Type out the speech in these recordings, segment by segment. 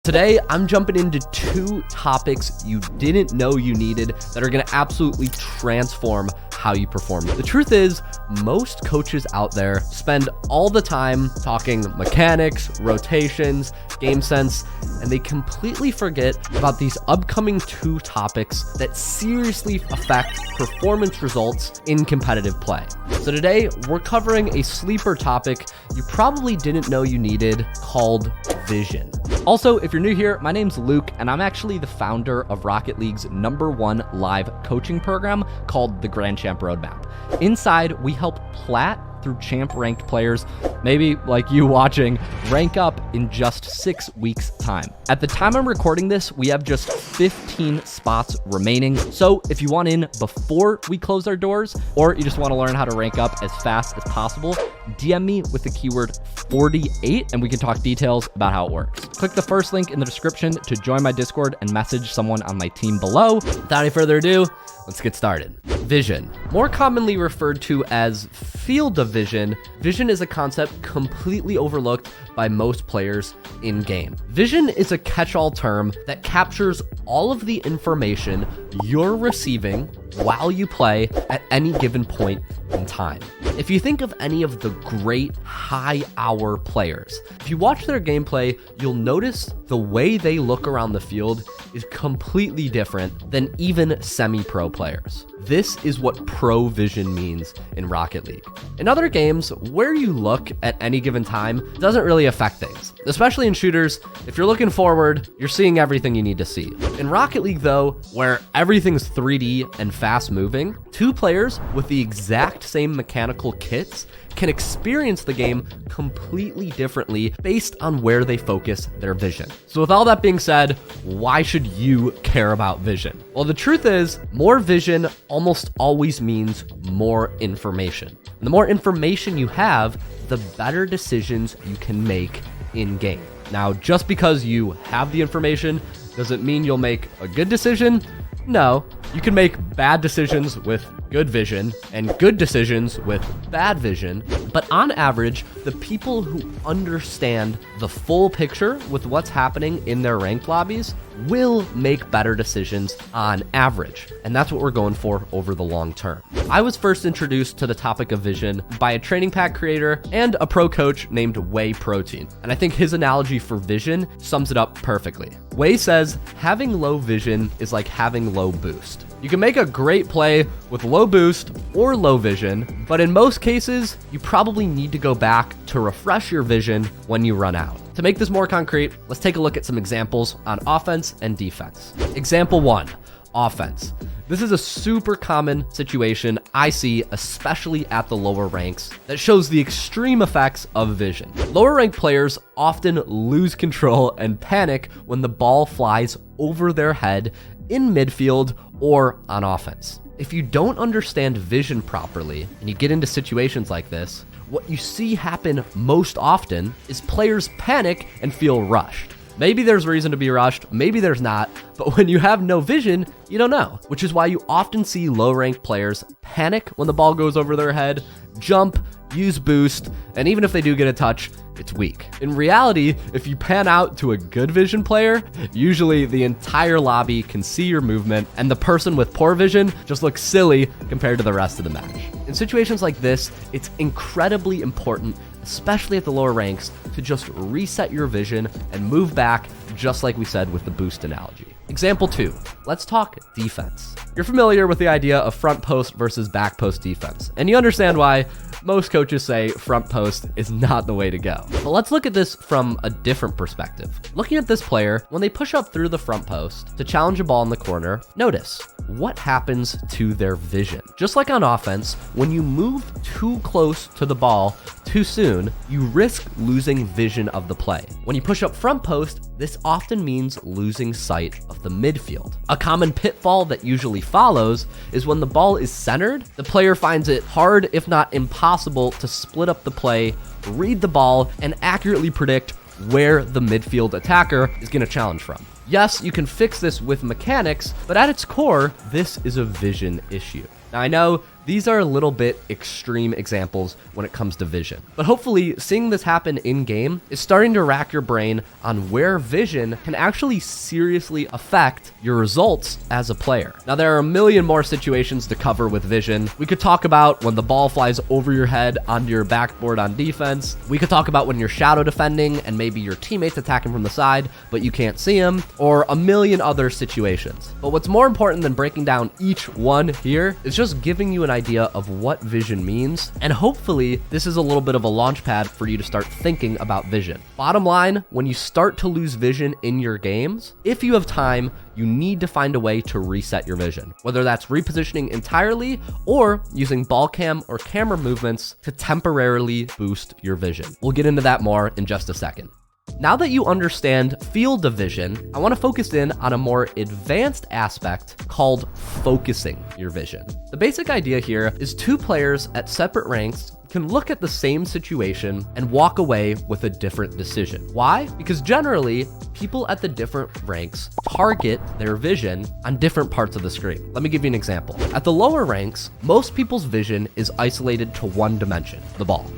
Today, I'm jumping into two topics you didn't know you needed that are going to absolutely transform how you perform. The truth is, most coaches out there spend all the time talking mechanics, rotations, game sense, and they completely forget about these upcoming two topics that seriously affect performance results in competitive play. So today, we're covering a sleeper topic you probably didn't know you needed called vision. Also, if you're new here, my name's Luke, and I'm actually the founder of Rocket League's #1 live coaching program called the Grand Champ Roadmap. Inside, we help plat through champ ranked players, maybe like you watching, rank up in just 6 weeks time. At the time I'm recording this, we have just 15 spots remaining. So if you want in before we close our doors, or you just want to learn how to rank up as fast as possible, DM me with the keyword 48 and we can talk details about how it works. Click the first link in the description to join my Discord and message someone on my team below. Without any further ado, let's get started. Vision. More commonly referred to as field of vision, vision is a concept completely overlooked by most players in game. Vision is a catch-all term that captures all of the information you're receiving while you play at any given point in time. If you think of any of the great high-hour players, if you watch their gameplay, you'll notice the way they look around the field is completely different than even semi-pro players. This is what pro vision means in Rocket League. In other games, where you look at any given time doesn't really affect things. Especially in shooters, if you're looking forward, you're seeing everything you need to see. In Rocket League though, where everything's 3D and fast moving, two players with the exact same mechanical kits can experience the game completely differently based on where they focus their vision. So with all that being said, why should you care about vision? Well, the truth is, more vision almost always means more information. And the more information you have, the better decisions you can make in game. Now, just because you have the information doesn't mean you'll make a good decision. No, you can make bad decisions with good vision and good decisions with bad vision, but on average, the people who understand the full picture with what's happening in their ranked lobbies will make better decisions on average, and that's what we're going for over the long term. I was first introduced to the topic of vision by a training pack creator and a pro coach named Whey Protein, and I think his analogy for vision sums it up perfectly. Whey says, having low vision is like having low boost. You can make a great play with low boost or low vision, but in most cases, you probably need to go back to refresh your vision when you run out. To make this more concrete, let's take a look at some examples on offense and defense. Example 1, offense. This is a super common situation I see, especially at the lower ranks, that shows the extreme effects of vision. Lower ranked players often lose control and panic when the ball flies over their head in midfield or on offense. If you don't understand vision properly and you get into situations like this, what you see happen most often is players panic and feel rushed. Maybe there's reason to be rushed, maybe there's not, but when you have no vision, you don't know, which is why you often see low-ranked players panic when the ball goes over their head, jump, use boost, and even if they do get a touch, it's weak. In reality, if you pan out to a good vision player, usually the entire lobby can see your movement, and the person with poor vision just looks silly compared to the rest of the match. In situations like this, it's incredibly important, especially at the lower ranks, to just reset your vision and move back, just like we said with the boost analogy. Example 2, let's talk defense. You're familiar with the idea of front post versus back post defense, and you understand why most coaches say front post is not the way to go. But let's look at this from a different perspective. Looking at this player, when they push up through the front post to challenge a ball in the corner, notice what happens to their vision. Just like on offense, when you move too close to the ball too soon, you risk losing vision of the play. When you push up front post, this often means losing sight of the midfield. A common pitfall that usually follows is when the ball is centered, the player finds it hard, if not impossible, to split up the play, read the ball, and accurately predict where the midfield attacker is going to challenge from. Yes, you can fix this with mechanics, but at its core, this is a vision issue. Now, I know These are a little bit extreme examples when it comes to vision. But hopefully seeing this happen in game is starting to rack your brain on where vision can actually seriously affect your results as a player. Now, there are a million more situations to cover with vision. We could talk about when the ball flies over your head onto your backboard on defense. We could talk about when you're shadow defending and maybe your teammate's attacking from the side, but you can't see him, or a million other situations. But what's more important than breaking down each one here is just giving you an idea of what vision means. And hopefully this is a little bit of a launch pad for you to start thinking about vision. Bottom line, when you start to lose vision in your games, if you have time, you need to find a way to reset your vision, whether that's repositioning entirely or using ball cam or camera movements to temporarily boost your vision. We'll get into that more in just a second. Now that you understand field of vision, I want to focus in on a more advanced aspect called focusing your vision. The basic idea here is two players at separate ranks can look at the same situation and walk away with a different decision. Why? Because generally, people at the different ranks target their vision on different parts of the screen. Let me give you an example. At the lower ranks, most people's vision is isolated to one dimension, the ball.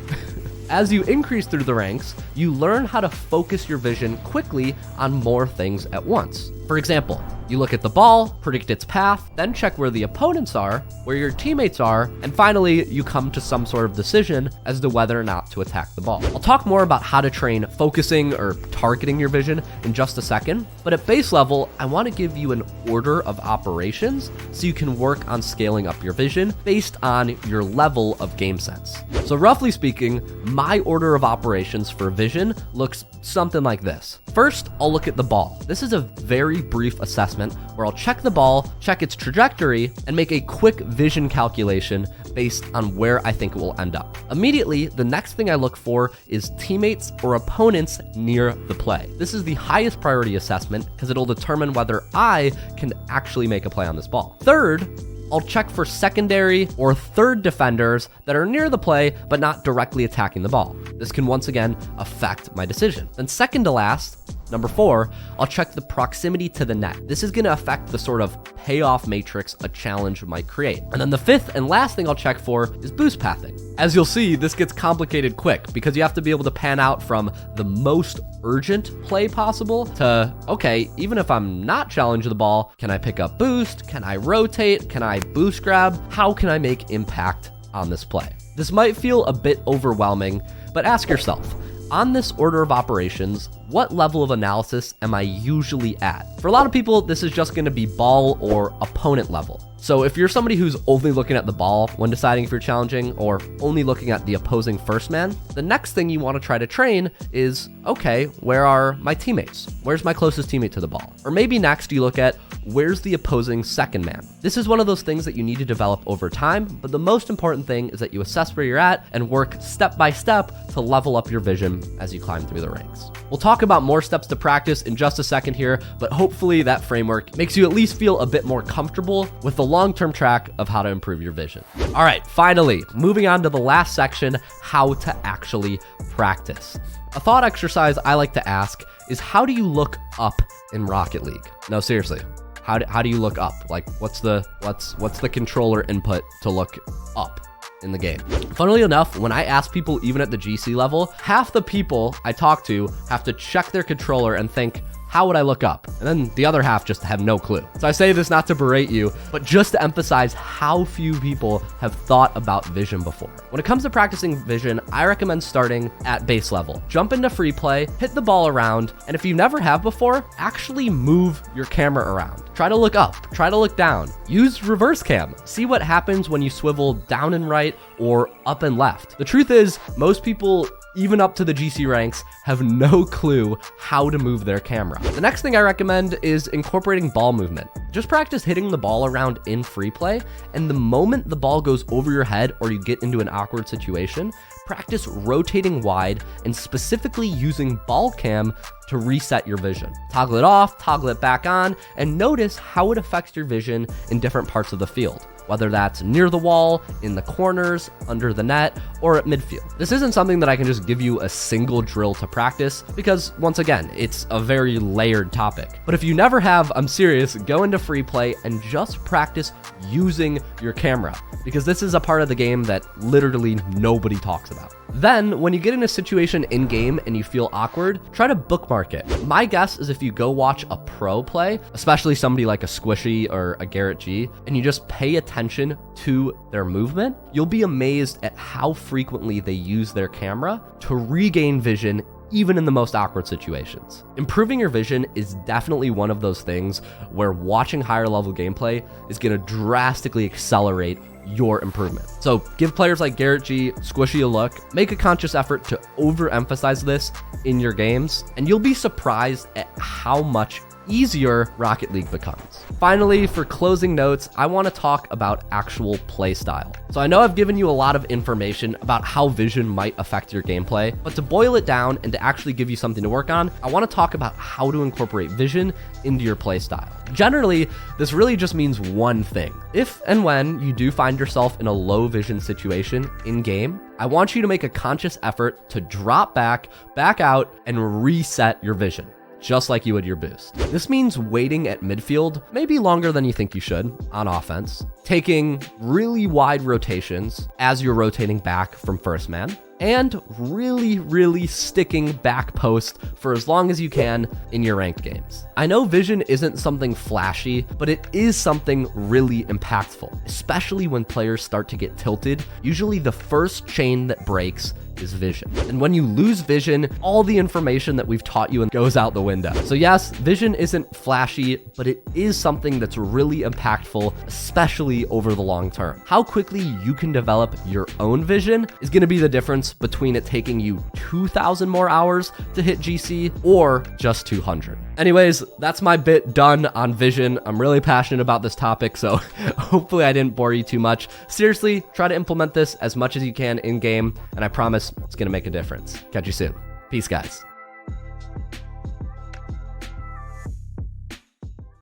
As you increase through the ranks, you learn how to focus your vision quickly on more things at once. For example, you look at the ball, predict its path, then check where the opponents are, where your teammates are, and finally, you come to some sort of decision as to whether or not to attack the ball. I'll talk more about how to train focusing or targeting your vision in just a second, but at base level, I want to give you an order of operations so you can work on scaling up your vision based on your level of game sense. So roughly speaking, my order of operations for vision looks something like this. First, I'll look at the ball. This is a very brief assessment where I'll check the ball, check its trajectory, and make a quick vision calculation based on where I think it will end up. Immediately, the next thing I look for is teammates or opponents near the play. This is the highest priority assessment because it'll determine whether I can actually make a play on this ball. Third, I'll check for secondary or third defenders that are near the play but not directly attacking the ball. This can once again affect my decision. Then second to last, number 4, I'll check the proximity to the net. This is going to affect the sort of payoff matrix a challenge might create. And then the 5th and last thing I'll check for is boost pathing. As you'll see, this gets complicated quick because you have to be able to pan out from the most urgent play possible to, okay, even if I'm not challenging the ball, can I pick up boost? Can I rotate? Can I boost grab? How can I make impact on this play? This might feel a bit overwhelming, but ask yourself, on this order of operations, what level of analysis am I usually at? For a lot of people, this is just going to be ball or opponent level. So if you're somebody who's only looking at the ball when deciding if you're challenging or only looking at the opposing first man, the next thing you want to try to train is, okay, where are my teammates? Where's my closest teammate to the ball? Or maybe next you look at, where's the opposing second man? This is one of those things that you need to develop over time, but the most important thing is that you assess where you're at and work step by step to level up your vision as you climb through the ranks. We'll talk about more steps to practice in just a second here, but hopefully that framework makes you at least feel a bit more comfortable with the long-term track of how to improve your vision. All right, finally, moving on to the last section, how to actually practice. A thought exercise I like to ask is, how do you look up in Rocket League? No, seriously. How do you look up? Like, what's the controller input to look up in the game? Funnily enough, when I ask people even at the GC level, half the people I talk to have to check their controller and think, how would I look up? And then the other half just have no clue. So I say this not to berate you, but just to emphasize how few people have thought about vision before. When it comes to practicing vision, I recommend starting at base level. Jump into free play, hit the ball around, and if you never have before, actually move your camera around. Try to look up, try to look down. Use reverse cam. See what happens when you swivel down and right or up and left. The truth is, most people, even up to the GC ranks, have no clue how to move their camera. The next thing I recommend is incorporating ball movement. Just practice hitting the ball around in free play, and the moment the ball goes over your head or you get into an awkward situation, practice rotating wide and specifically using ball cam to reset your vision. Toggle it off, toggle it back on, and notice how it affects your vision in different parts of the field. whether that's near the wall, in the corners, under the net, or at midfield. This isn't something that I can just give you a single drill to practice because, once again, it's a very layered topic. But if you never have, I'm serious, go into free play and just practice using your camera, because this is a part of the game that literally nobody talks about. Then, when you get in a situation in-game and you feel awkward, try to bookmark it. My guess is if you go watch a pro play, especially somebody like a Squishy or a Garrett G, and you just pay attention to their movement, you'll be amazed at how frequently they use their camera to regain vision even in the most awkward situations. Improving your vision is definitely one of those things where watching higher level gameplay is gonna drastically accelerate your improvement. So give players like Garrett G, Squishy a look, make a conscious effort to overemphasize this in your games, and you'll be surprised at how much easier Rocket League becomes. Finally, for closing notes, I want to talk about actual play style. So I know I've given you a lot of information about how vision might affect your gameplay, but to boil it down and to actually give you something to work on, I want to talk about how to incorporate vision into your play style. Generally, this really just means one thing. If and when you do find yourself in a low vision situation in game, I want you to make a conscious effort to drop back out, and reset your vision, just like you would your boost. This means waiting at midfield, maybe longer than you think you should on offense, taking really wide rotations as you're rotating back from first man, and really sticking back post for as long as you can in your ranked games. I know vision isn't something flashy, but it is something really impactful, especially when players start to get tilted. Usually the first chain that breaks is vision. And when you lose vision, all the information that we've taught you goes out the window. So yes, vision isn't flashy, but it is something that's really impactful, especially over the long term. How quickly you can develop your own vision is going to be the difference between it taking you 2,000 more hours to hit GC or just 200. Anyways, that's my bit done on vision. I'm really passionate about this topic, so hopefully I didn't bore you too much. Seriously, try to implement this as much as you can in game, and I promise it's going to make a difference. Catch you soon. Peace, guys.